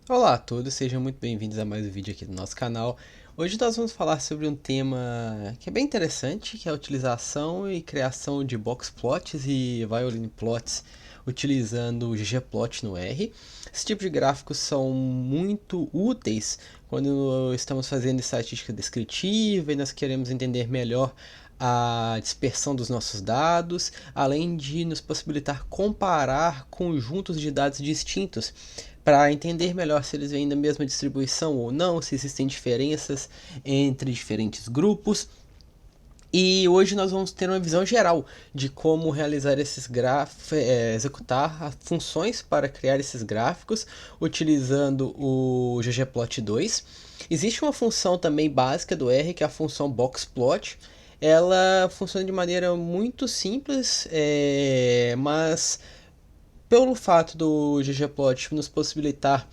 Olá a todos, sejam muito bem-vindos a mais um vídeo aqui do nosso canal. Hoje nós vamos falar sobre um tema que é bem interessante, que é a utilização e criação de boxplots e violin plots utilizando o ggplot no R. Esse tipo de gráficos são muito úteis quando estamos fazendo estatística descritiva e nós queremos entender melhor a dispersão dos nossos dados, além de nos possibilitar comparar conjuntos de dados distintos para entender melhor se eles vêm da mesma distribuição ou não, se existem diferenças entre diferentes grupos. E hoje nós vamos ter uma visão geral de como realizar esses gráficos, executar funções para criar esses gráficos utilizando o ggplot2. Existe uma função também básica do R, que é a função boxplot. Ela funciona de maneira muito simples, mas pelo fato do ggplot nos possibilitar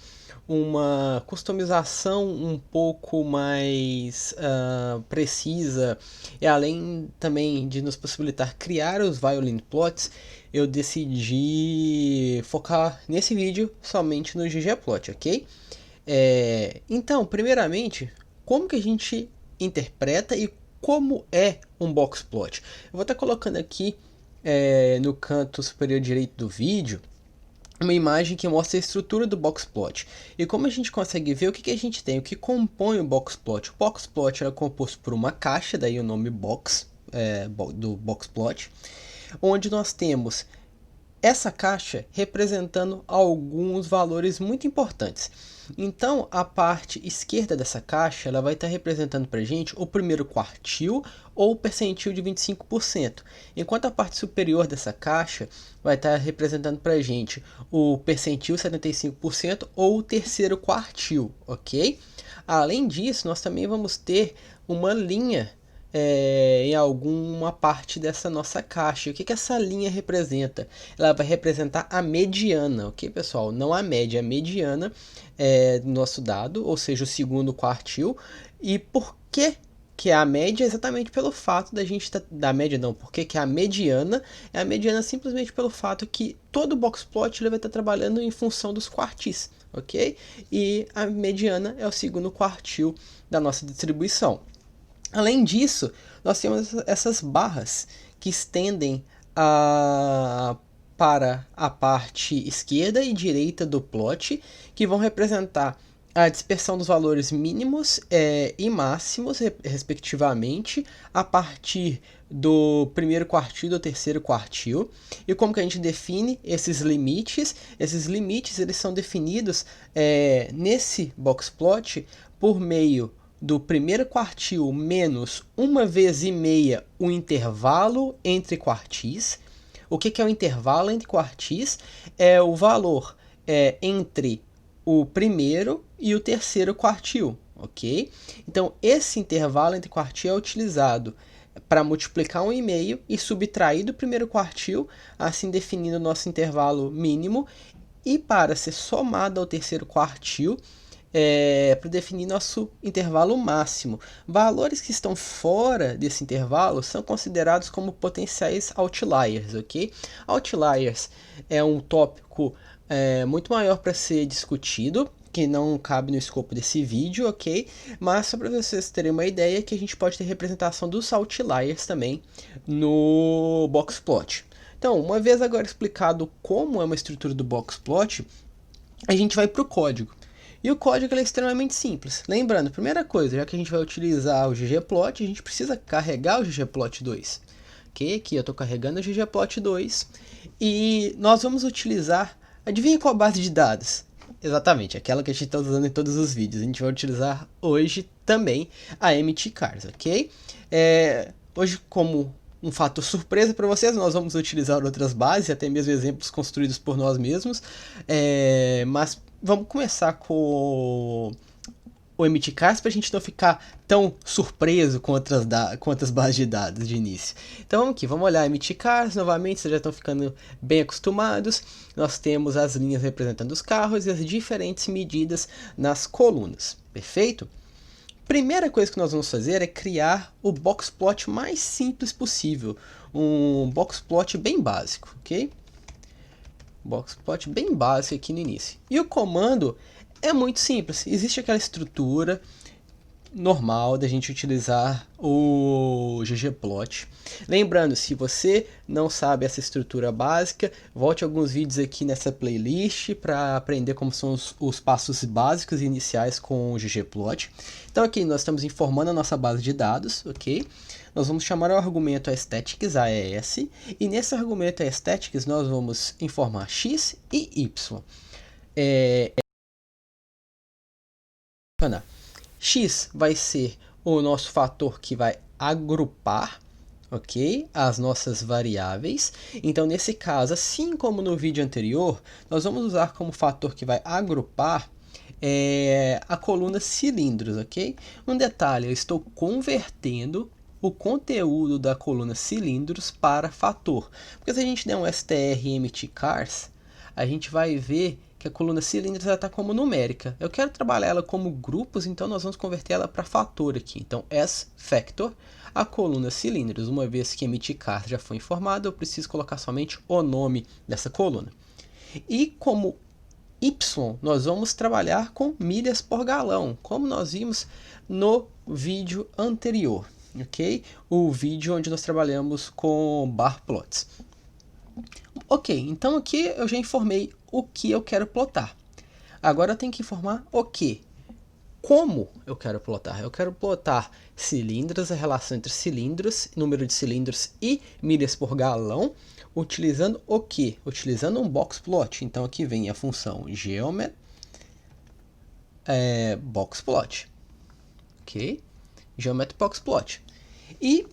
uma customização um pouco mais precisa e além também de nos possibilitar criar os violin plots, eu decidi focar nesse vídeo somente no ggplot, ok? Então, primeiramente, como que a gente interpreta e como é um boxplot? Eu vou estar colocando aqui no canto superior direito do vídeo uma imagem que mostra a estrutura do boxplot. E como a gente consegue ver, o que a gente tem? O que compõe o boxplot? O boxplot é composto por uma caixa, daí o nome box do boxplot, onde nós temos essa caixa representando alguns valores muito importantes. Então, a parte esquerda dessa caixa ela vai estar representando para a gente o primeiro quartil ou percentil de 25%, enquanto a parte superior dessa caixa vai estar representando para a gente o percentil 75% ou o terceiro quartil, ok? Além disso, nós também vamos ter uma linha em alguma parte dessa nossa caixa. O que essa linha representa? Ela vai representar a mediana, ok, pessoal? Não a média, a mediana do nosso dado, ou seja, o segundo quartil. E por que é a média? Exatamente pelo fato da gente da média não, porque que é a mediana? É a mediana simplesmente pelo fato que todo boxplot ele vai estar trabalhando em função dos quartis, ok? E a mediana é o segundo quartil da nossa distribuição. Além disso, nós temos essas barras que estendem para a parte esquerda e direita do plot, que vão representar a dispersão dos valores mínimos e máximos, respectivamente, a partir do primeiro quartil e do terceiro quartil. E como que a gente define esses limites? Esses limites eles são definidos nesse boxplot por meio do primeiro quartil menos 1 vezes e meia o intervalo entre quartis. O que é o intervalo entre quartis? É o valor entre o primeiro e o terceiro quartil, ok? Então, esse intervalo entre quartil é utilizado para multiplicar 1,5 e subtrair do primeiro quartil, assim definindo o nosso intervalo mínimo, e para ser somado ao terceiro quartil, para definir nosso intervalo máximo. Valores que estão fora desse intervalo são considerados como potenciais outliers, ok? Outliers é um tópico muito maior para ser discutido, que não cabe no escopo desse vídeo, ok? Mas só para vocês terem uma ideia que a gente pode ter representação dos outliers também no boxplot. Então, uma vez agora explicado como é uma estrutura do boxplot, a gente vai para o código. E o código é extremamente simples. Lembrando, primeira coisa, já que a gente vai utilizar o ggplot, a gente precisa carregar o ggplot2. Ok? Aqui eu estou carregando o ggplot2 e nós vamos utilizar, adivinha qual base de dados? Exatamente, aquela que a gente está usando em todos os vídeos. A gente vai utilizar hoje também a mtcars, ok? Hoje, como um fato surpresa para vocês, nós vamos utilizar outras bases, até mesmo exemplos construídos por nós mesmos, mas vamos começar com o mtcars para a gente não ficar tão surpreso com outras bases de dados de início. Então vamos aqui, vamos olhar mtcars novamente, vocês já estão ficando bem acostumados. Nós temos as linhas representando os carros e as diferentes medidas nas colunas, perfeito? Primeira coisa que nós vamos fazer é criar o boxplot mais simples possível, um boxplot bem básico, ok? boxplot bem básico aqui no início. E o comando é muito simples. Existe aquela estrutura normal da gente utilizar o ggplot. Lembrando, se você não sabe essa estrutura básica, volte alguns vídeos aqui nessa playlist para aprender como são os passos básicos e iniciais com o ggplot. Então aqui nós estamos informando a nossa base de dados, ok? Nós vamos chamar o argumento aesthetics, AES, e nesse argumento aesthetics nós vamos informar x e y. X vai ser o nosso fator que vai agrupar, ok, as nossas variáveis. Então, nesse caso, assim como no vídeo anterior, nós vamos usar como fator que vai agrupar a coluna cilindros, ok? Um detalhe, eu estou convertendo o conteúdo da coluna cilindros para fator. Porque se a gente der um strmtcars, a gente vai ver que a coluna cilindros está como numérica. Eu quero trabalhar ela como grupos, então nós vamos converter ela para fator aqui. Então, as factor, a coluna cilindros. Uma vez que mtcars já foi informado, eu preciso colocar somente o nome dessa coluna. E como y, nós vamos trabalhar com milhas por galão, como nós vimos no vídeo anterior, ok? O vídeo onde nós trabalhamos com bar plots. Ok, então aqui eu já informei o que eu quero plotar. Agora eu tenho que informar o que? Como eu quero plotar? Eu quero plotar cilindros, a relação entre cilindros, número de cilindros e milhas por galão, utilizando o que? Utilizando um boxplot. Então aqui vem a função geomet boxplot, ok? Geomet boxplot. E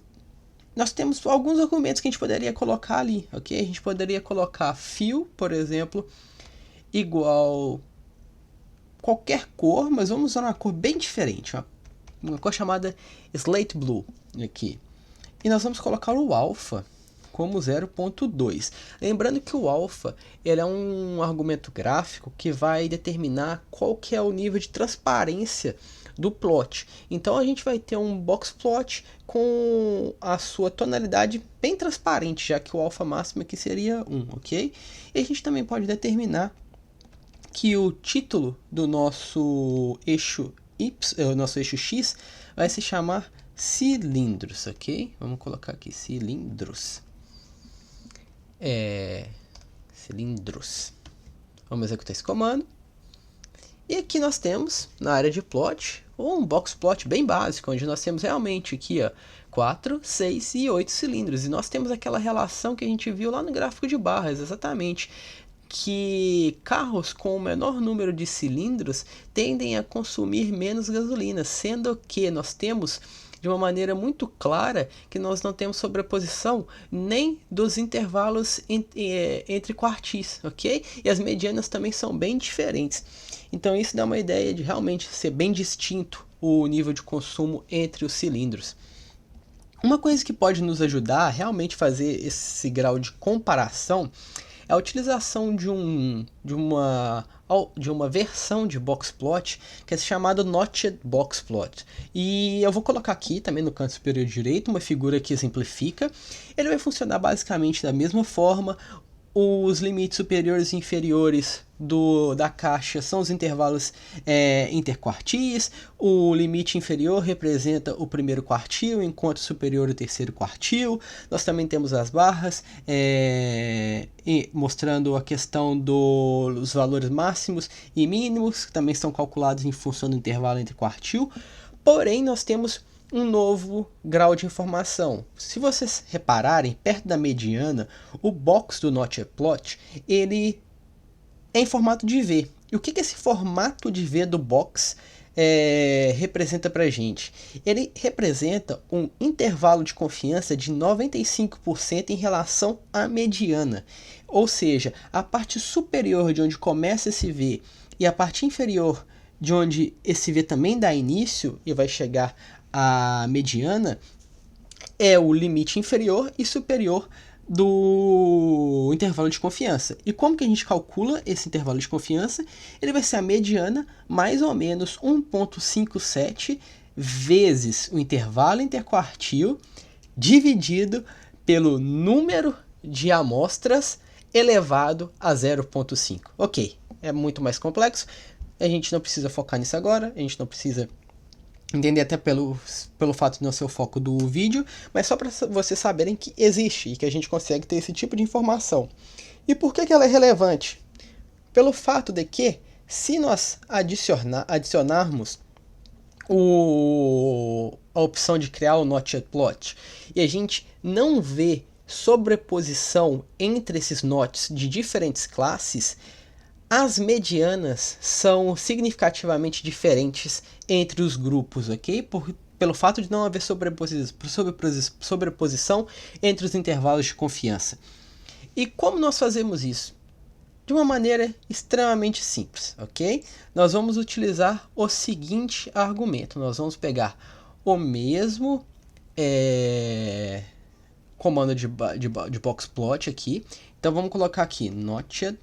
nós temos alguns argumentos que a gente poderia colocar ali, ok? A gente poderia colocar fio, por exemplo, igual qualquer cor, mas vamos usar uma cor bem diferente, uma cor chamada slate blue aqui. E nós vamos colocar o alpha como 0.2. Lembrando que o alpha ele é um argumento gráfico que vai determinar qual que é o nível de transparência do plot. Então a gente vai ter um box plot com a sua tonalidade bem transparente, já que o alfa máximo aqui seria 1, ok? E a gente também pode determinar que o título do nosso eixo X vai se chamar cilindros, ok? Vamos colocar aqui cilindros. Cilindros. Vamos executar esse comando. E aqui nós temos, na área de plot, um box plot bem básico, onde nós temos realmente aqui 4, 6 e 8 cilindros. E nós temos aquela relação que a gente viu lá no gráfico de barras, exatamente, que carros com o menor número de cilindros tendem a consumir menos gasolina, sendo que nós temos de uma maneira muito clara que nós não temos sobreposição nem dos intervalos entre quartis, ok? E as medianas também são bem diferentes. Então isso dá uma ideia de realmente ser bem distinto o nível de consumo entre os cilindros. Uma coisa que pode nos ajudar a realmente fazer esse grau de comparação é a utilização de uma versão de boxplot que é chamado Notched Boxplot. E eu vou colocar aqui também no canto superior direito uma figura que exemplifica. Ele vai funcionar basicamente da mesma forma. Os limites superiores e inferiores da caixa são os intervalos interquartis. O limite inferior representa o primeiro quartil, enquanto o superior o terceiro quartil. Nós também temos as barras mostrando a questão dos valores máximos e mínimos, que também são calculados em função do intervalo entre quartil. Porém, nós temos um novo grau de informação. Se vocês repararem, perto da mediana, o box do Notched Plot, ele é em formato de V. E o que esse formato de V do box representa para a gente? Ele representa um intervalo de confiança de 95% em relação à mediana. Ou seja, a parte superior de onde começa esse V e a parte inferior de onde esse V também dá início e vai chegar à mediana é o limite inferior e superior do intervalo de confiança. E como que a gente calcula esse intervalo de confiança? Ele vai ser a mediana mais ou menos 1,57 vezes o intervalo interquartil dividido pelo número de amostras elevado a 0,5. Ok, é muito mais complexo, a gente não precisa focar nisso agora, a gente não precisa entender até pelo fato de não ser o foco do vídeo, mas só para vocês saberem que existe e que a gente consegue ter esse tipo de informação. E por que ela é relevante? Pelo fato de que, se nós adicionarmos a opção de criar o Notched Plot e a gente não vê sobreposição entre esses notes de diferentes classes, as medianas são significativamente diferentes entre os grupos, ok? Pelo fato de não haver sobreposição entre os intervalos de confiança. E como nós fazemos isso? De uma maneira extremamente simples, ok? Nós vamos utilizar o seguinte argumento. Nós vamos pegar o mesmo comando de boxplot aqui. Então vamos colocar aqui Notched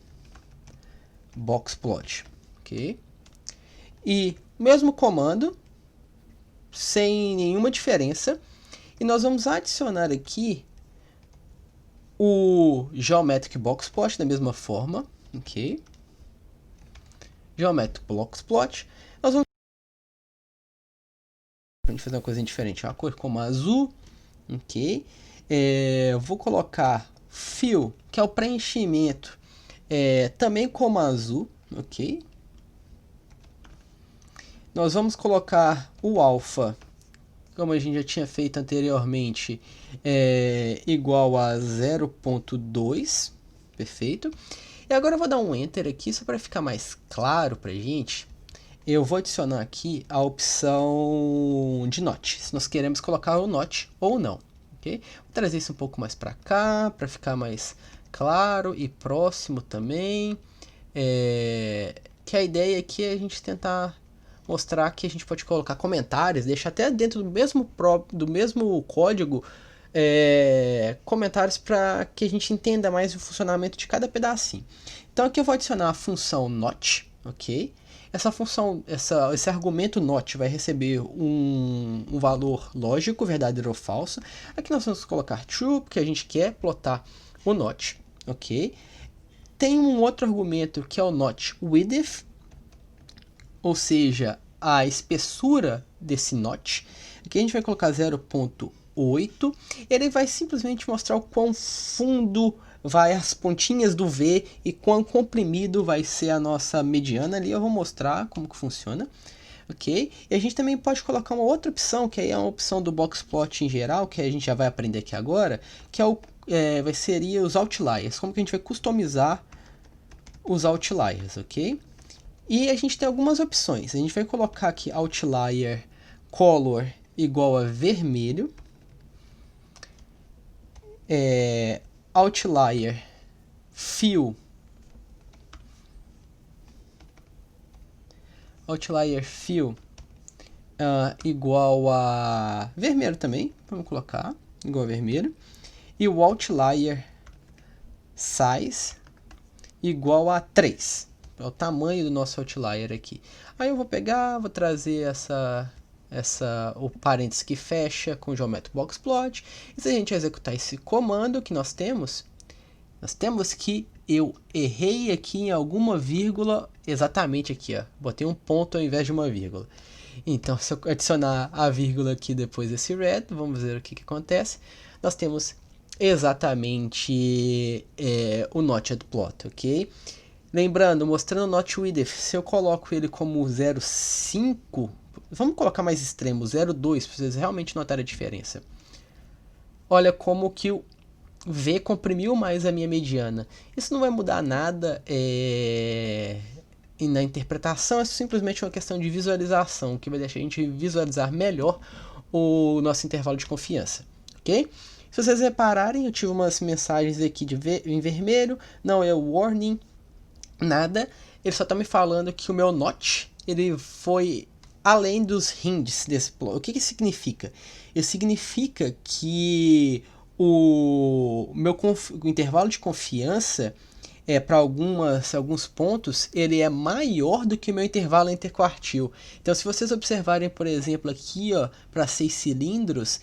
boxplot, ok? E mesmo comando, sem nenhuma diferença. E nós vamos adicionar aqui o Geometric Boxplot da mesma forma, ok? Geometric Boxplot. Nós vamos fazer uma coisa diferente, uma cor como azul, ok? Vou colocar Fill, que é o preenchimento, também como azul, ok? Nós vamos colocar o alpha, como a gente já tinha feito anteriormente, igual a 0.2, perfeito. E agora eu vou dar um Enter aqui, só para ficar mais claro para a gente. Eu vou adicionar aqui a opção de Notch, se nós queremos colocar o Notch ou não. Okay? Vou trazer isso um pouco mais para cá, para ficar mais claro e próximo também. Que a ideia aqui é a gente tentar mostrar que a gente pode colocar comentários, deixar até dentro do mesmo código comentários para que a gente entenda mais o funcionamento de cada pedacinho. Então aqui eu vou adicionar a função Notch, ok? Essa função, esse argumento Notch vai receber um valor lógico, verdadeiro ou falso. Aqui nós vamos colocar true, porque a gente quer plotar o Notch, ok? Tem um outro argumento que é o Notch width, ou seja, a espessura desse Notch. Aqui a gente vai colocar 0.8. Ele vai simplesmente mostrar o quão fundo vai as pontinhas do V e quão comprimido vai ser a nossa mediana ali. Eu vou mostrar como que funciona, ok? E a gente também pode colocar uma outra opção, que aí é uma opção do boxplot em geral, que a gente já vai aprender aqui agora, que seria os outliers. Como que a gente vai customizar os outliers, ok? E a gente tem algumas opções. A gente vai colocar aqui outlier color igual a vermelho. Outlier fill igual a vermelho também, vamos colocar igual a vermelho, e o outlier size igual a 3, é o tamanho do nosso outlier aqui. Aí eu vou pegar, vou trazer o parênteses que fecha com o Geometric Boxplot. E se a gente executar esse comando que nós temos que eu errei aqui em alguma vírgula, exatamente aqui, ó, botei um ponto ao invés de uma vírgula. Então, se eu adicionar a vírgula aqui depois desse red, vamos ver o que acontece. Nós temos exatamente o Notched Plot, ok? Lembrando, mostrando o Notch width, se eu coloco ele como 0,5, vamos colocar mais extremo, 0,2, para vocês realmente notarem a diferença. Olha como que o V comprimiu mais a minha mediana. Isso não vai mudar nada na interpretação, é simplesmente uma questão de visualização, que vai deixar a gente visualizar melhor o nosso intervalo de confiança, ok? Se vocês repararem, eu tive umas mensagens aqui em vermelho, não é o warning, nada, ele só está me falando que o meu notch, ele foi além dos hints desse plot. O que isso significa? Isso significa que o intervalo de confiança para alguns pontos, ele é maior do que o meu intervalo interquartil. Então, se vocês observarem, por exemplo, aqui para 6 cilindros,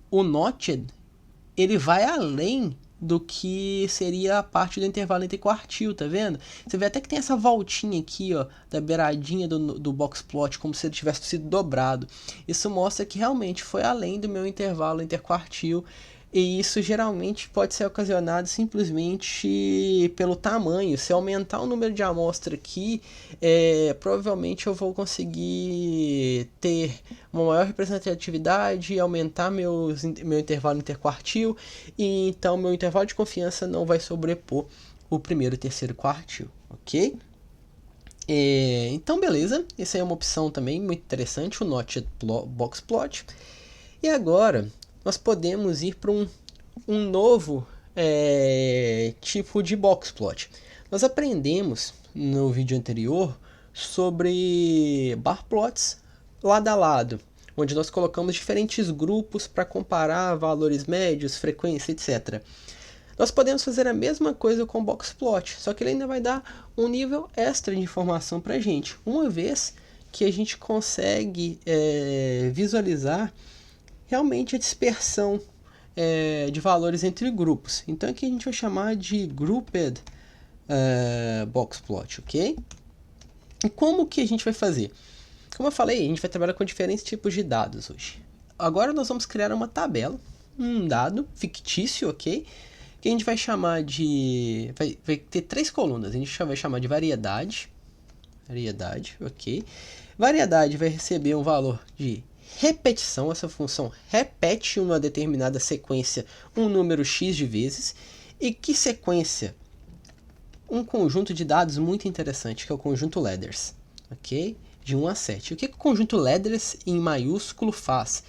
o notched ele vai além do que seria a parte do intervalo entre quartil, tá vendo? Você vê até que tem essa voltinha aqui, ó, da beiradinha do boxplot, como se ele tivesse sido dobrado. Isso mostra que realmente foi além do meu intervalo interquartil, e isso geralmente pode ser ocasionado simplesmente pelo tamanho. Se eu aumentar o número de amostra aqui, provavelmente eu vou conseguir ter uma maior representatividade, aumentar meu intervalo interquartil, e então meu intervalo de confiança não vai sobrepor o primeiro e terceiro quartil, ok? Então beleza, essa é uma opção também muito interessante, o Notched Boxplot. E agora nós podemos ir para um novo tipo de boxplot. Nós aprendemos no vídeo anterior sobre barplots lado a lado, onde nós colocamos diferentes grupos para comparar valores médios, frequência, etc. Nós podemos fazer a mesma coisa com o boxplot, só que ele ainda vai dar um nível extra de informação para a gente, uma vez que a gente consegue visualizar realmente a dispersão de valores entre grupos. Então aqui a gente vai chamar de Grouped Boxplot, ok? E como que a gente vai fazer? Como eu falei, a gente vai trabalhar com diferentes tipos de dados hoje. Agora nós vamos criar uma tabela, um dado fictício, ok? Que a gente vai chamar de... Vai ter 3 colunas, a gente vai chamar de variedade, ok? Variedade vai receber um valor de repetição, essa função repete uma determinada sequência um número x de vezes. E que sequência? Um conjunto de dados muito interessante, que é o conjunto ladders, ok? De 1 a 7. O que o conjunto ladders em maiúsculo faz?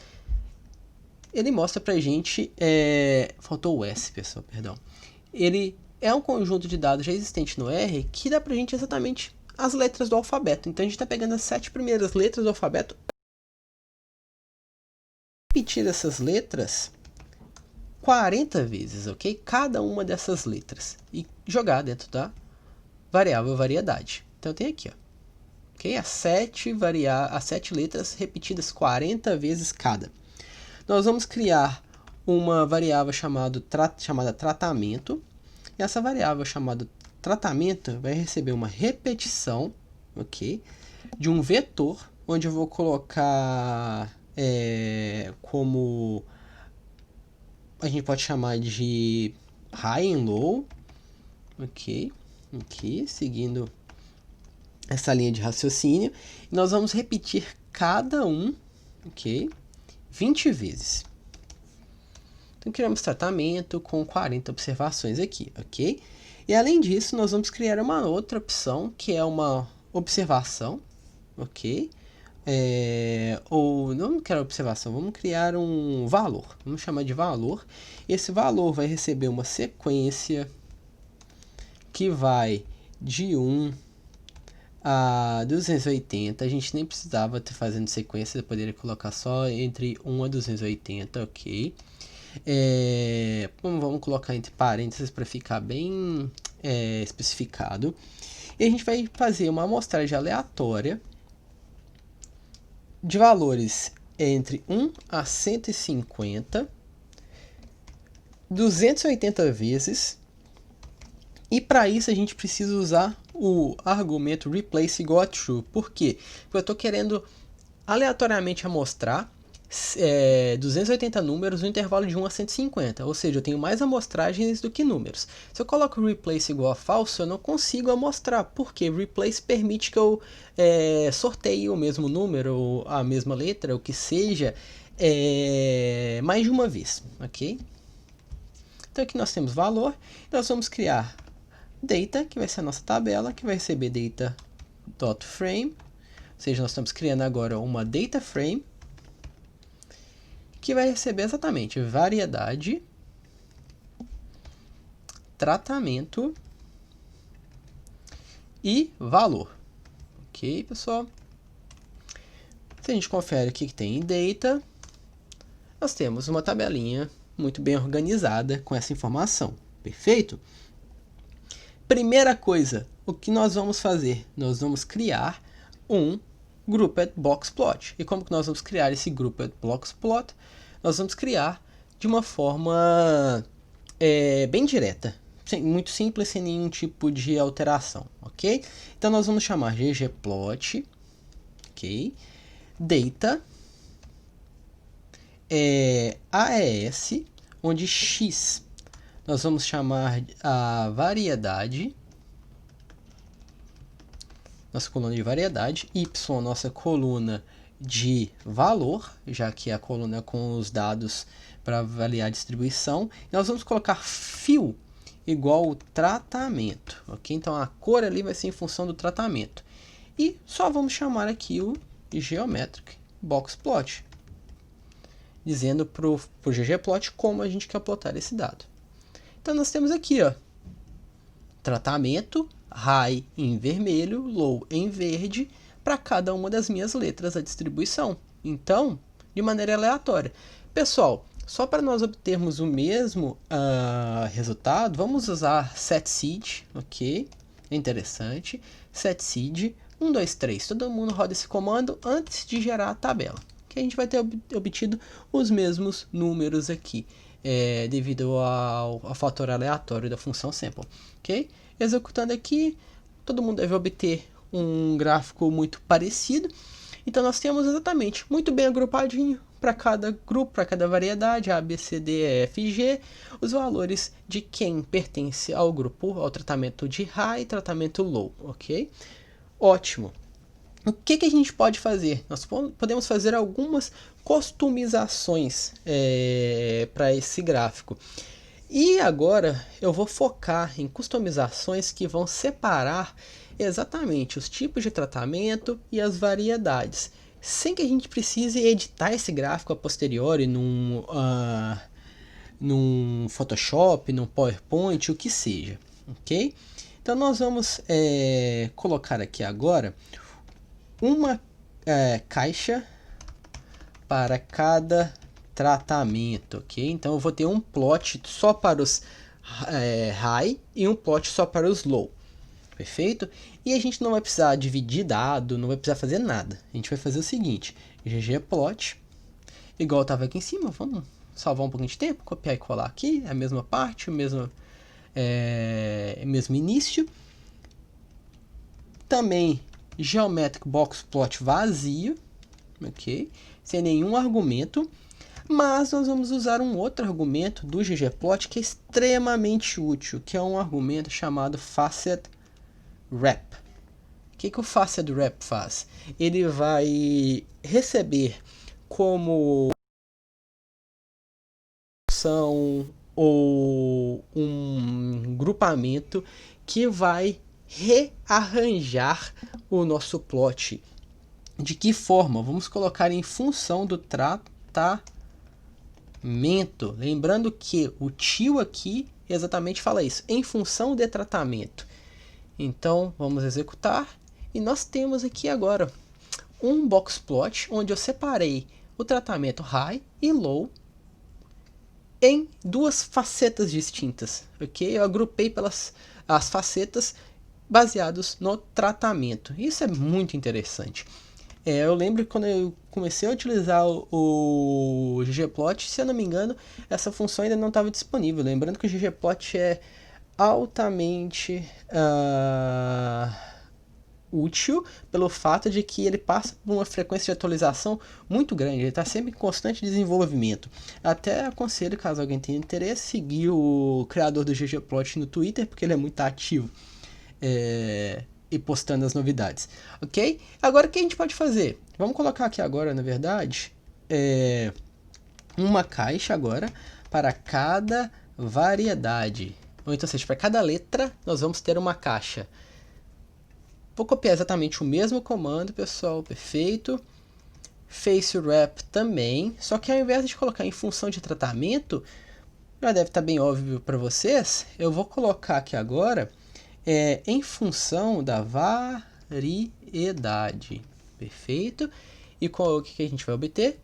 Ele mostra pra gente... faltou o S, pessoal, perdão. Ele é um conjunto de dados já existente no R que dá pra gente exatamente as letras do alfabeto. Então a gente está pegando as 7 primeiras letras do alfabeto, repetir essas letras 40 vezes, ok? Cada uma dessas letras. E jogar dentro da variável variedade. Então tem aqui, ó. Ok? As 7 letras repetidas 40 vezes cada. Nós vamos criar uma variável chamada tratamento. E essa variável chamada tratamento vai receber uma repetição, ok? De um vetor, onde eu vou colocar como a gente pode chamar de high e low, ok? Aqui, seguindo essa linha de raciocínio, e nós vamos repetir cada um, ok? 20 vezes. Então criamos tratamento com 40 observações aqui, ok? E além disso, nós vamos criar uma outra opção, que é uma observação, ok? Ou não quero observação, vamos criar um valor, vamos chamar de valor. Esse valor vai receber uma sequência que vai de 1 a 280. A gente nem precisava ter fazendo sequência, eu poderia colocar só entre 1 a 280, ok? Vamos colocar entre parênteses para ficar bem especificado. E a gente vai fazer uma amostragem aleatória de valores entre 1 a 150, 280 vezes. E para isso a gente precisa usar o argumento replace igual a true. Por quê? Porque eu estou querendo aleatoriamente amostrar 280 números no intervalo de 1 a 150, ou seja, eu tenho mais amostragens do que números. Se eu coloco replace igual a falso, eu não consigo amostrar, porque replace permite que eu sorteie o mesmo número, ou a mesma letra, o que seja, mais de uma vez, ok? Então aqui nós temos valor, nós vamos criar data, que vai ser a nossa tabela, que vai receber data.frame, ou seja, nós estamos criando agora uma data frame, que vai receber exatamente variedade, tratamento e valor. Ok, pessoal? Se a gente confere o que tem em data, nós temos uma tabelinha muito bem organizada com essa informação. Perfeito? Primeira coisa, o que nós vamos fazer? Nós vamos criar um Grouped Boxplot. E como que nós vamos criar esse Grouped Boxplot? Nós vamos criar de uma forma bem direta, muito simples, sem nenhum tipo de alteração, ok? Então nós vamos chamar ggplot, ok? Data, AES, onde x nós vamos chamar a variedade, nossa coluna de variedade, y nossa coluna de valor, já que é a coluna com os dados para avaliar a distribuição. Nós vamos colocar fill igual tratamento, ok? Então a cor ali vai ser em função do tratamento. E só vamos chamar aqui o geometric box plot, dizendo para o ggplot como a gente quer plotar esse dado. Então nós temos aqui, ó, tratamento, high em vermelho, low em verde, para cada uma das minhas letras a distribuição. Então, de maneira aleatória. Pessoal, só para nós obtermos o mesmo resultado, vamos usar setseed, ok? É interessante. Setseed, 1, 2, 3. Todo mundo roda esse comando antes de gerar a tabela, que a gente vai ter obtido os mesmos números aqui, devido ao fator aleatório da função sample, ok? Executando aqui, todo mundo deve obter um gráfico muito parecido. Então nós temos exatamente, muito bem agrupadinho, para cada grupo, para cada variedade, A, B, C, D, E, F, G, os valores de quem pertence ao grupo, ao tratamento de high e tratamento low, ok? Ótimo. O que a gente pode fazer? Nós podemos fazer algumas customizações para esse gráfico. E agora eu vou focar em customizações que vão separar exatamente os tipos de tratamento e as variedades, sem que a gente precise editar esse gráfico a posteriori num Photoshop, num PowerPoint, o que seja, ok? Então nós vamos colocar aqui agora uma caixa para cada tratamento, ok? Então eu vou ter um plot só para os high e um plot só para os low, perfeito? E a gente não vai precisar dividir dado, não vai precisar fazer nada. A gente vai fazer o seguinte: ggplot, igual estava aqui em cima, vamos salvar um pouquinho de tempo, copiar e colar aqui, a mesma parte, o mesmo início. Também geometric box plot vazio, ok? Sem nenhum argumento. Mas nós vamos usar um outro argumento do ggplot que é extremamente útil, que é um argumento chamado facet wrap. O que o facet wrap faz? Ele vai receber como função ou um grupamento que vai rearranjar o nosso plot. De que forma? Vamos colocar em função do tratamento. Lembrando que o tio aqui exatamente fala isso, em função de tratamento. Então vamos executar e nós temos aqui agora um box plot onde eu separei o tratamento high e low em duas facetas distintas, ok? Eu agrupei pelas as facetas baseados no tratamento. Isso é muito interessante. Eu lembro que quando eu comecei a utilizar o ggplot, se eu não me engano, essa função ainda não estava disponível. Lembrando que o ggplot é altamente útil pelo fato de que ele passa por uma frequência de atualização muito grande. Ele está sempre em constante desenvolvimento. Até aconselho, caso alguém tenha interesse, seguir o criador do ggplot no Twitter, porque ele é muito ativo. E postando as novidades, ok? Agora o que a gente pode fazer? Vamos colocar aqui agora, na verdade, uma caixa agora para cada variedade. Ou então, seja, para cada letra nós vamos ter uma caixa. Vou copiar exatamente o mesmo comando, pessoal, perfeito. Face wrap também, só que ao invés de colocar em função de tratamento, já deve estar bem óbvio para vocês, eu vou colocar aqui agora em função da variedade, perfeito? E o que a gente vai obter?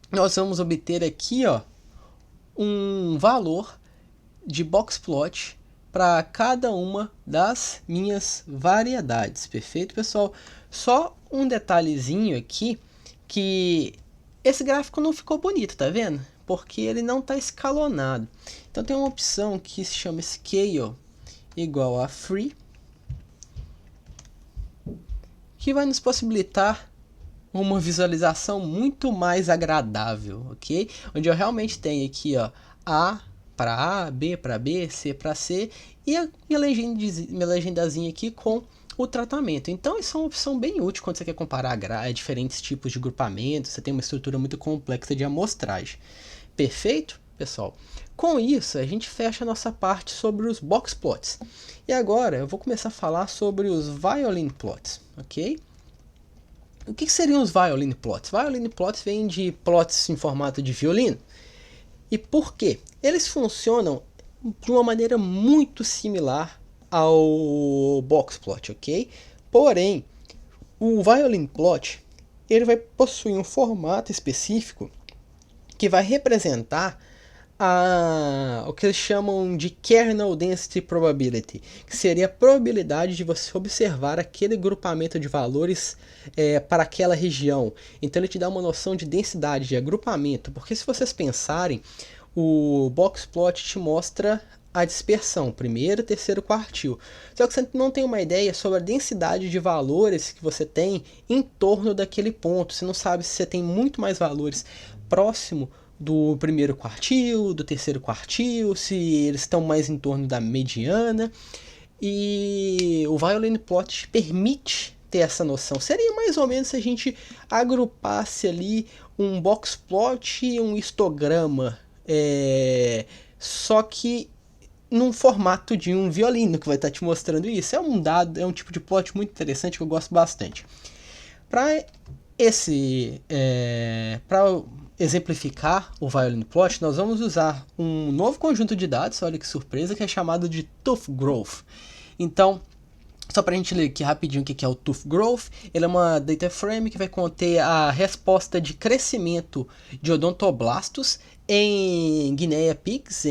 Nós vamos obter aqui, ó, um valor de box plot para cada uma das minhas variedades, perfeito, pessoal? Só um detalhezinho aqui, que esse gráfico não ficou bonito, tá vendo? porque ele não está escalonado. Então tem uma opção que se chama Scale igual a Free, que vai nos possibilitar uma visualização muito mais agradável, ok? Onde eu realmente tenho aqui, ó, A para A, B para B, C para C, e a minha legendazinha aqui com o tratamento. Então isso é uma opção bem útil quando você quer comparar diferentes tipos de grupamentos, você tem uma estrutura muito complexa de amostragem. Perfeito, pessoal? Com isso, a gente fecha a nossa parte sobre os box plots. E agora eu vou começar a falar sobre os violin plots, ok? O que seriam os violin plots? Violin plots vêm de plots em formato de violino. E por quê? Eles funcionam de uma maneira muito similar ao box plot, ok? Porém, o violin plot ele vai possuir um formato específico que vai representar o que eles chamam de kernel density probability, que seria a probabilidade de você observar aquele grupamento de valores para aquela região. Então ele te dá uma noção de densidade, de agrupamento, porque se vocês pensarem, o boxplot te mostra a dispersão, primeiro, terceiro quartil. Só que você não tem uma ideia sobre a densidade de valores que você tem em torno daquele ponto. Você não sabe se você tem muito mais valores próximo do primeiro quartil, do terceiro quartil, se eles estão mais em torno da mediana. E o violin plot permite ter essa noção. Seria mais ou menos se a gente agrupasse ali um box plot e um histograma, só que num formato de um violino que vai estar te mostrando isso. É um tipo de plot muito interessante que eu gosto bastante. Para exemplificar o violin plot, nós vamos usar um novo conjunto de dados, olha que surpresa, que é chamado de Tooth Growth. Então, só para a gente ler aqui rapidinho o que é o Tooth Growth, ele é uma data frame que vai conter a resposta de crescimento de odontoblastos em Guinea Pigs,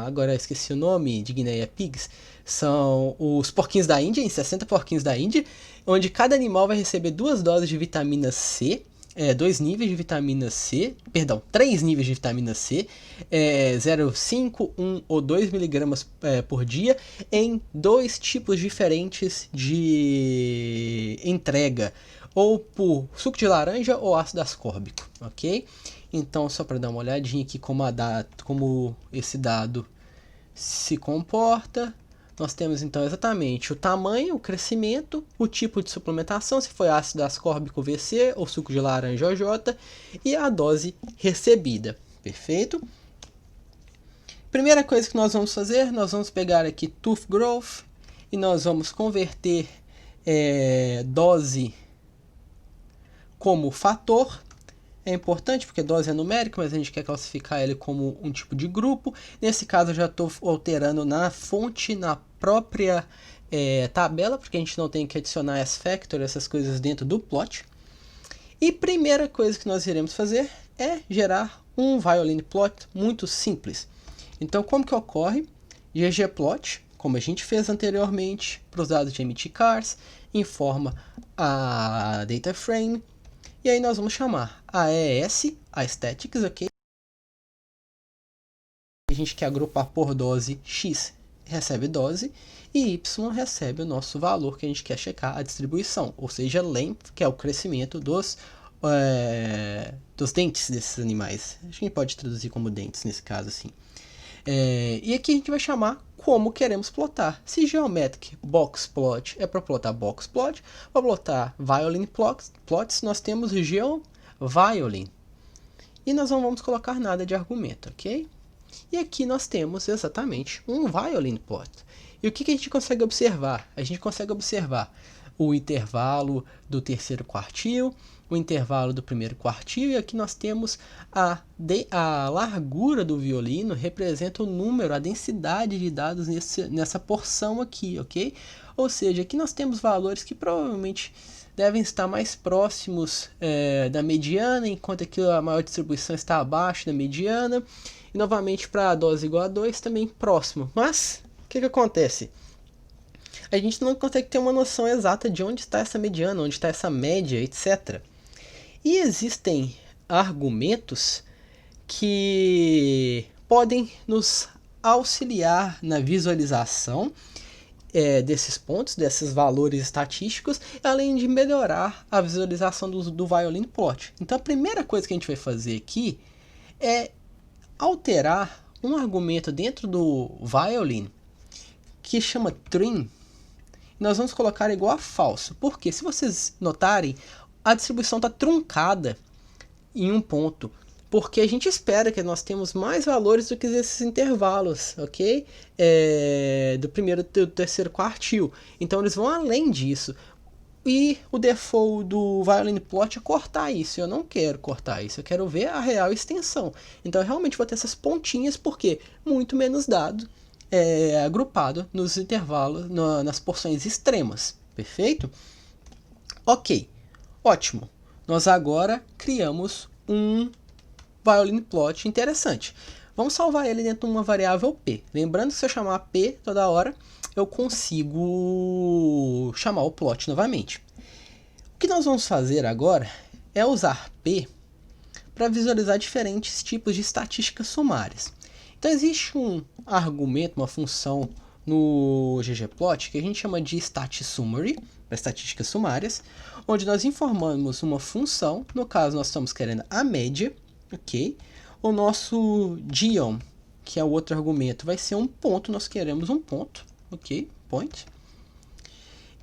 agora eu esqueci o nome de Guinea Pigs, são os porquinhos da Índia, em 60 porquinhos da Índia, onde cada animal vai receber 2 doses de vitamina C, 2 níveis de vitamina C, perdão, 3 níveis de vitamina C, 0,5, 1 ou 2 miligramas por dia, em 2 tipos diferentes de entrega, ou por suco de laranja ou ácido ascórbico, ok? Então, só para dar uma olhadinha aqui como esse dado se comporta, nós temos então exatamente o tamanho, o crescimento, o tipo de suplementação, se foi ácido ascórbico VC ou suco de laranja OJ, e a dose recebida. Perfeito? Primeira coisa que nós vamos fazer, nós vamos pegar aqui Tooth Growth e nós vamos converter dose como fator. É importante porque dose é numérica, mas a gente quer classificar ele como um tipo de grupo. Nesse caso eu já estou alterando na fonte, na própria tabela, porque a gente não tem que adicionar S-factor, essas coisas dentro do plot. E primeira coisa que nós iremos fazer é gerar um violin plot muito simples. Então como que ocorre? ggplot, como a gente fez anteriormente para os dados de mtcars, informa a data frame. E aí nós vamos chamar AES, aesthetics, ok? A gente quer agrupar por dose X, recebe dose, e Y recebe o nosso valor que a gente quer checar a distribuição, ou seja, length, que é o crescimento dos dentes desses animais. A gente pode traduzir como dentes nesse caso, assim. E aqui a gente vai chamar como queremos plotar. Se Geometric Box Plot é para plotar Box Plot, para plotar Violin Plots, nós temos GeoViolin. E nós não vamos colocar nada de argumento, ok? E aqui nós temos exatamente um Violin Plot. E o que a gente consegue observar? A gente consegue observar o intervalo do terceiro quartil, o intervalo do primeiro quartil, e aqui nós temos a largura do violino, representa o número, a densidade de dados nessa porção aqui, ok? Ou seja, aqui nós temos valores que provavelmente devem estar mais próximos da mediana, enquanto aqui a maior distribuição está abaixo da mediana, e novamente para a dose igual a 2 também próximo. Mas, o que acontece? A gente não consegue ter uma noção exata de onde está essa mediana, onde está essa média, etc. E existem argumentos que podem nos auxiliar na visualização desses pontos, desses valores estatísticos, além de melhorar a visualização do violin plot. Então a primeira coisa que a gente vai fazer aqui é alterar um argumento dentro do violin que chama trim. Nós vamos colocar igual a falso, porque se vocês notarem, a distribuição está truncada em um ponto, porque a gente espera que nós temos mais valores do que esses intervalos, ok? Do primeiro e do terceiro quartil. Então eles vão além disso. E o default do violin plot é cortar isso. Eu não quero cortar isso, eu quero ver a real extensão. Então eu realmente vou ter essas pontinhas, porque muito menos dado agrupado nos intervalos, nas porções extremas. Perfeito? Ok, ótimo. Nós agora criamos um violin plot interessante. Vamos salvar ele dentro de uma variável p. Lembrando que se eu chamar p toda hora, eu consigo chamar o plot novamente. O que nós vamos fazer agora é usar p para visualizar diferentes tipos de estatísticas sumárias. Então existe um argumento, uma função no ggplot que a gente chama de statSummary, para estatísticas sumárias, onde nós informamos uma função, no caso nós estamos querendo a média, ok? O nosso dion, que é o outro argumento, vai ser um ponto, nós queremos um ponto, ok? Point.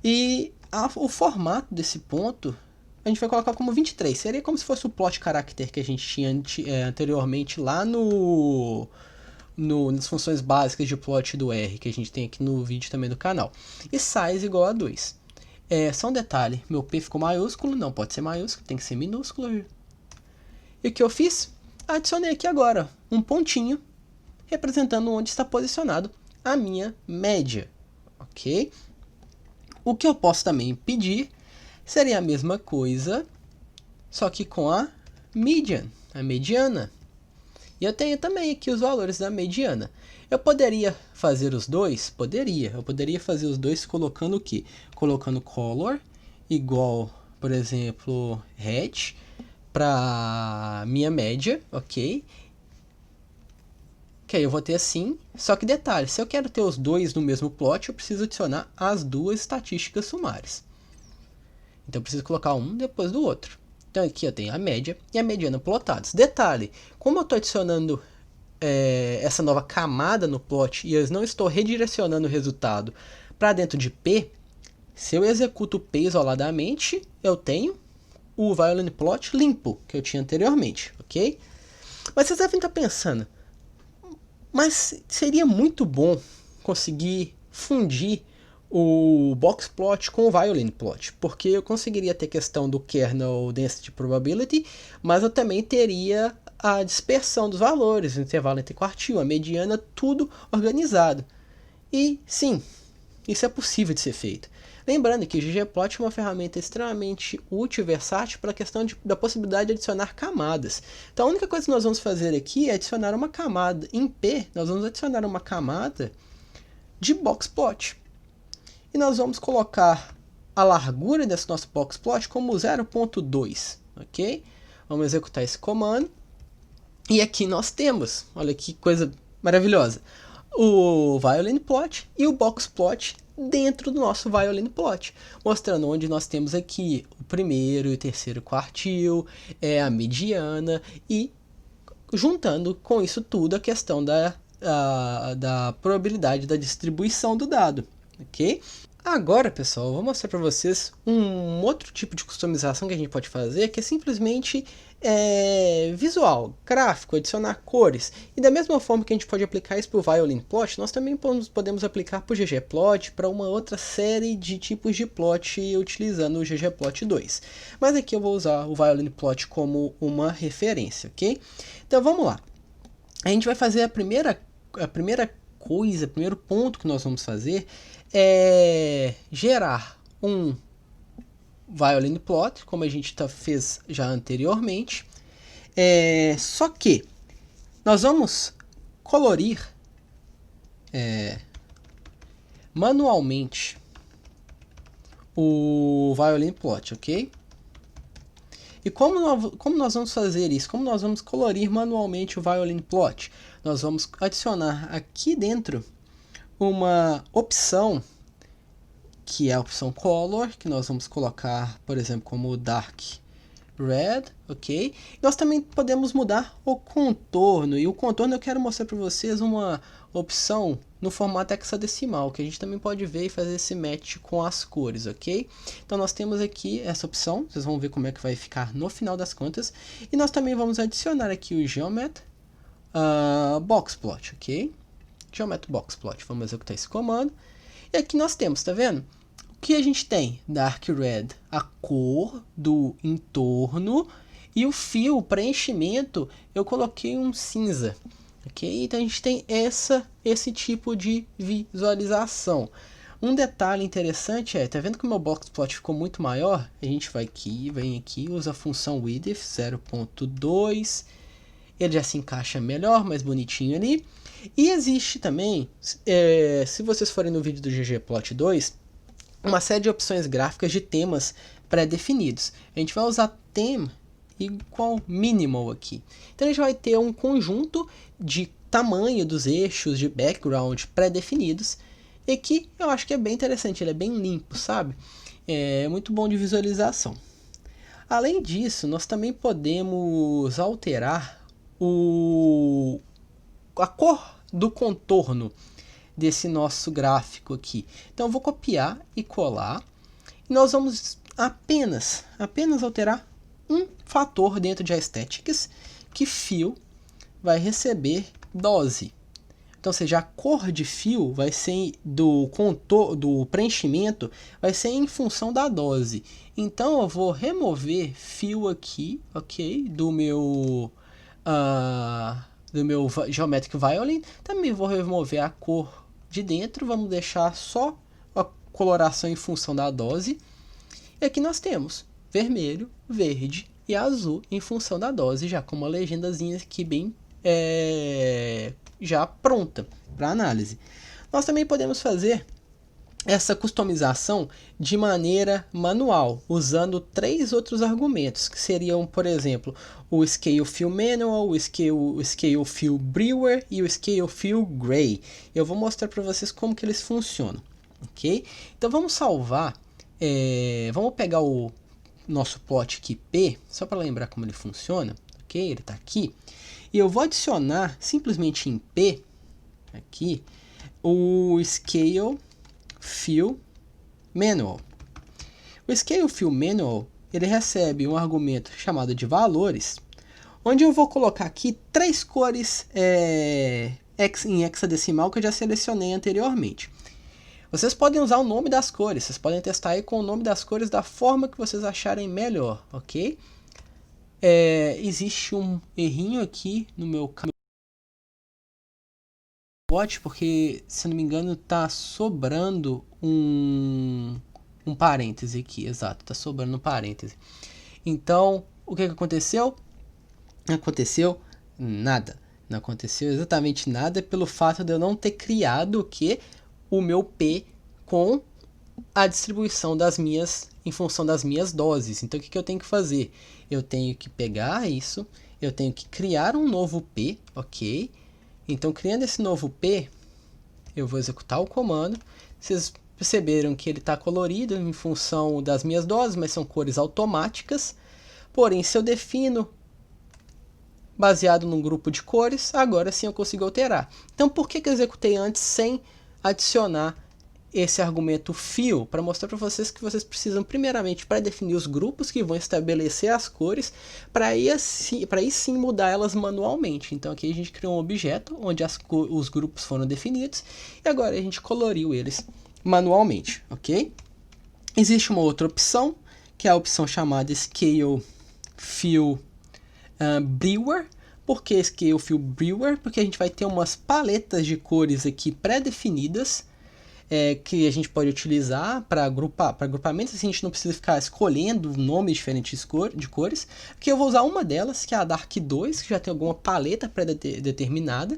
E o formato desse ponto a gente vai colocar como 23, seria como se fosse o plot character que a gente tinha anteriormente lá nas funções básicas de plot do R, que a gente tem aqui no vídeo também do canal. E size igual a 2. Só um detalhe, meu P ficou maiúsculo, não pode ser maiúsculo, tem que ser minúsculo. E o que eu fiz? Adicionei aqui agora um pontinho representando onde está posicionado a minha média, ok? O que eu posso também pedir seria a mesma coisa, só que com a median, a mediana. E eu tenho também aqui os valores da mediana. Eu poderia fazer os dois? Poderia. Eu poderia fazer os dois colocando o quê? Colocando color igual, por exemplo, red para minha média, ok? Que aí eu vou ter assim, só que detalhe, se eu quero ter os dois no mesmo plot, eu preciso adicionar as duas estatísticas sumárias. Então eu preciso colocar um depois do outro. Então aqui eu tenho a média e a mediana plotados. Detalhe, como eu estou adicionando essa nova camada no plot e eu não estou redirecionando o resultado para dentro de P, se eu executo o P isoladamente, eu tenho o violin plot limpo, que eu tinha anteriormente, ok? Mas vocês devem estar pensando, mas seria muito bom conseguir fundir o boxplot com o violin plot, porque eu conseguiria ter questão do kernel density probability, mas eu também teria a dispersão dos valores, o intervalo entre quartil, a mediana, tudo organizado. E sim, isso é possível de ser feito. Lembrando que o ggplot é uma ferramenta extremamente útil e versátil para a questão da possibilidade de adicionar camadas. Então a única coisa que nós vamos fazer aqui é adicionar uma camada. Em P, nós vamos adicionar uma camada de boxplot. E nós vamos colocar a largura desse nosso boxplot como 0.2, ok? Vamos executar esse comando. E aqui nós temos, olha que coisa maravilhosa, o violin plot e o boxplot dentro do nosso violin plot, mostrando onde nós temos aqui o primeiro e o terceiro quartil, a mediana e juntando com isso tudo a questão da probabilidade da distribuição do dado, ok? Agora, pessoal, eu vou mostrar para vocês um outro tipo de customização que a gente pode fazer, que é simplesmente visual, gráfico, adicionar cores. E da mesma forma que a gente pode aplicar isso para o violin plot, nós também podemos aplicar para o ggplot, para uma outra série de tipos de plot utilizando o ggplot 2. Mas aqui eu vou usar o violin plot como uma referência, ok? Então vamos lá. A gente vai fazer o primeiro ponto que nós vamos fazer é gerar um violin plot, como a gente fez já anteriormente. Só que nós vamos colorir manualmente o violin plot, ok? E como nós vamos fazer isso? Como nós vamos colorir manualmente o Violin Plot? Nós vamos adicionar aqui dentro uma opção, que é a opção Color, que nós vamos colocar, por exemplo, como Dark Red, ok? Nós também podemos mudar o contorno, e o contorno eu quero mostrar para vocês uma opção no formato hexadecimal, que a gente também pode ver e fazer esse match com as cores, ok? Então nós temos aqui essa opção, vocês vão ver como é que vai ficar no final das contas, e nós também vamos adicionar aqui o Geometry Boxplot, ok? Geometry Boxplot, vamos executar esse comando, e aqui nós temos, tá vendo? O que a gente tem? Dark Red, a cor do entorno, e o fio, o preenchimento, eu coloquei um cinza, ok? Então a gente tem esse tipo de visualização. Um detalhe interessante tá vendo que o meu boxplot ficou muito maior? A gente vai aqui, vem aqui, usa a função width 0.2, ele já se encaixa melhor, mais bonitinho ali. E existe também, se vocês forem no vídeo do ggplot 2, uma série de opções gráficas de temas pré-definidos. A gente vai usar theme igual minimal aqui. Então a gente vai ter um conjunto de tamanho dos eixos de background pré-definidos. E aqui eu acho que é bem interessante, ele é bem limpo, sabe? É muito bom de visualização. Além disso, nós também podemos alterar a cor do contorno desse nosso gráfico aqui. Então eu vou copiar e colar, e nós vamos apenas alterar um fator dentro de Aesthetics, que fio vai receber dose. Então, ou seja, a cor de fio vai ser do preenchimento, vai ser em função da dose. Então eu vou remover fio aqui, ok, do meu Geometric Violin. Também vou remover a cor de dentro, vamos deixar só a coloração em função da dose. E aqui nós temos vermelho, verde e azul em função da dose, já com uma legendazinha aqui bem já pronta para análise. Nós também podemos fazer essa customização de maneira manual, usando 3 outros argumentos, que seriam, por exemplo, o Scale Fill Manual, o Scale Fill Brewer e o Scale Fill Gray. Eu vou mostrar para vocês como que eles funcionam, ok? Então vamos salvar, vamos pegar o nosso plot aqui P, só para lembrar como ele funciona, ok? Ele está aqui, e eu vou adicionar simplesmente em P, aqui, o Scale Fill Manual. O Scale Fill Manual, ele recebe um argumento chamado de valores, onde eu vou colocar aqui 3 cores em hexadecimal que eu já selecionei anteriormente. Vocês podem usar o nome das cores, vocês podem testar aí com o nome das cores da forma que vocês acharem melhor, ok? Existe um errinho aqui no meu porque, se não me engano, tá sobrando um parêntese aqui, exato, tá sobrando um parêntese. Então, o que aconteceu? Não aconteceu nada. Não aconteceu exatamente nada pelo fato de eu não ter criado o meu P com a distribuição em função das minhas doses. Então, o que eu tenho que fazer? Eu tenho que pegar isso, eu tenho que criar um novo P, ok? Então, criando esse novo P, eu vou executar o comando. Vocês perceberam que ele está colorido em função das minhas doses, mas são cores automáticas. Porém, se eu defino baseado num grupo de cores, agora sim eu consigo alterar. Então, por que eu executei antes sem adicionar esse argumento fio? Para mostrar para vocês que vocês precisam primeiramente pré-definir os grupos que vão estabelecer as cores, para aí sim mudar elas manualmente. Então aqui a gente criou um objeto onde os grupos foram definidos, e agora a gente coloriu eles manualmente, ok? Existe uma outra opção, que é a opção chamada Scale Fill Brewer. Por que Scale Fill Brewer? Porque a gente vai ter umas paletas de cores aqui pré-definidas, que a gente pode utilizar para agrupamentos, assim, a gente não precisa ficar escolhendo nomes diferentes de cores, que eu vou usar uma delas, que é a Dark 2, que já tem alguma paleta pré-determinada.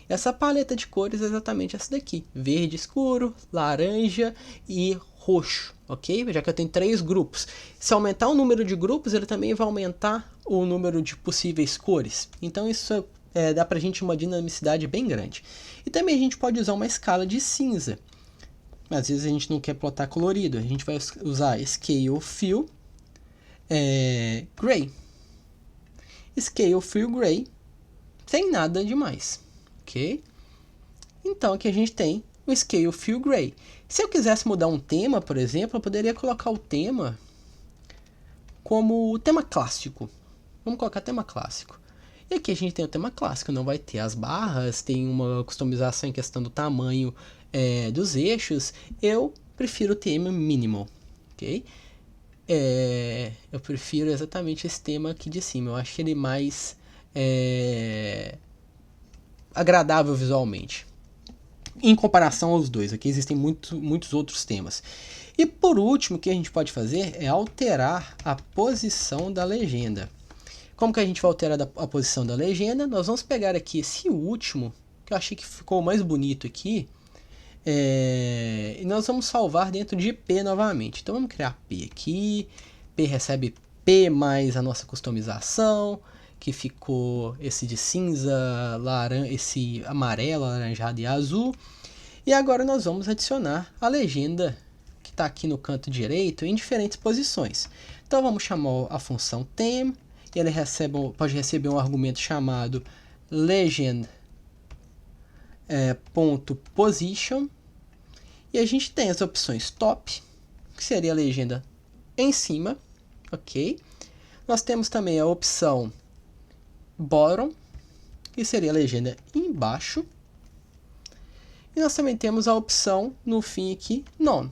Essa paleta de cores é exatamente essa daqui, verde escuro, laranja e roxo, ok? Já que eu tenho 3 grupos. Se aumentar o número de grupos, ele também vai aumentar o número de possíveis cores. Então isso dá pra gente uma dinamicidade bem grande. E também a gente pode usar uma escala de cinza. Às vezes a gente não quer plotar colorido, a gente vai usar Scale Fill Gray. Scale Fill Gray, sem nada demais, ok? Então aqui a gente tem o Scale Fill Gray. Se eu quisesse mudar um tema, por exemplo, eu poderia colocar o tema como tema clássico. Vamos colocar tema clássico. E aqui a gente tem o tema clássico, não vai ter as barras, tem uma customização em questão do tamanho dos eixos. Eu prefiro o tema minimal, ok? Eu prefiro exatamente esse tema aqui de cima, eu acho ele mais agradável visualmente. Em comparação aos dois, aqui existem muitos outros temas. E por último, o que a gente pode fazer é alterar a posição da legenda. Como que a gente vai alterar a posição da legenda? Nós vamos pegar aqui esse último, que eu achei que ficou mais bonito aqui, e nós vamos salvar dentro de P novamente. Então vamos criar P aqui, P recebe P mais a nossa customização, que ficou esse de cinza, laranja, esse amarelo, alaranjado e azul. E agora nós vamos adicionar a legenda que está aqui no canto direito em diferentes posições. Então vamos chamar a função theme, e ele pode receber um argumento chamado legend.position, e a gente tem as opções top, que seria a legenda em cima, ok? Nós temos também a opção bottom, que seria a legenda embaixo. E nós também temos a opção no fim aqui, none,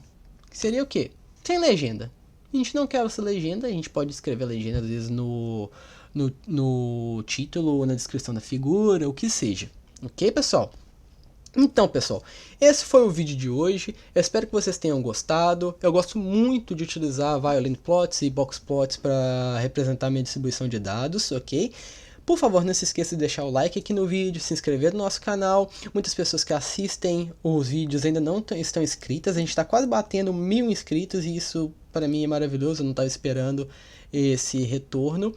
que seria o quê? Sem legenda. A gente não quer essa legenda, a gente pode escrever a legenda às vezes no título ou na descrição da figura, o que seja. Ok, pessoal? Então, pessoal, esse foi o vídeo de hoje. Eu espero que vocês tenham gostado. Eu gosto muito de utilizar Violin Plots e Box Plots para representar minha distribuição de dados, ok? Por favor, não se esqueça de deixar o like aqui no vídeo, se inscrever no nosso canal. Muitas pessoas que assistem os vídeos ainda não estão inscritas. A gente está quase batendo 1000 inscritos e isso para mim é maravilhoso. Eu não estava esperando esse retorno.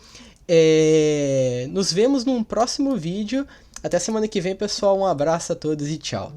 Nos vemos num próximo vídeo. Até semana que vem, pessoal. Um abraço a todos e tchau.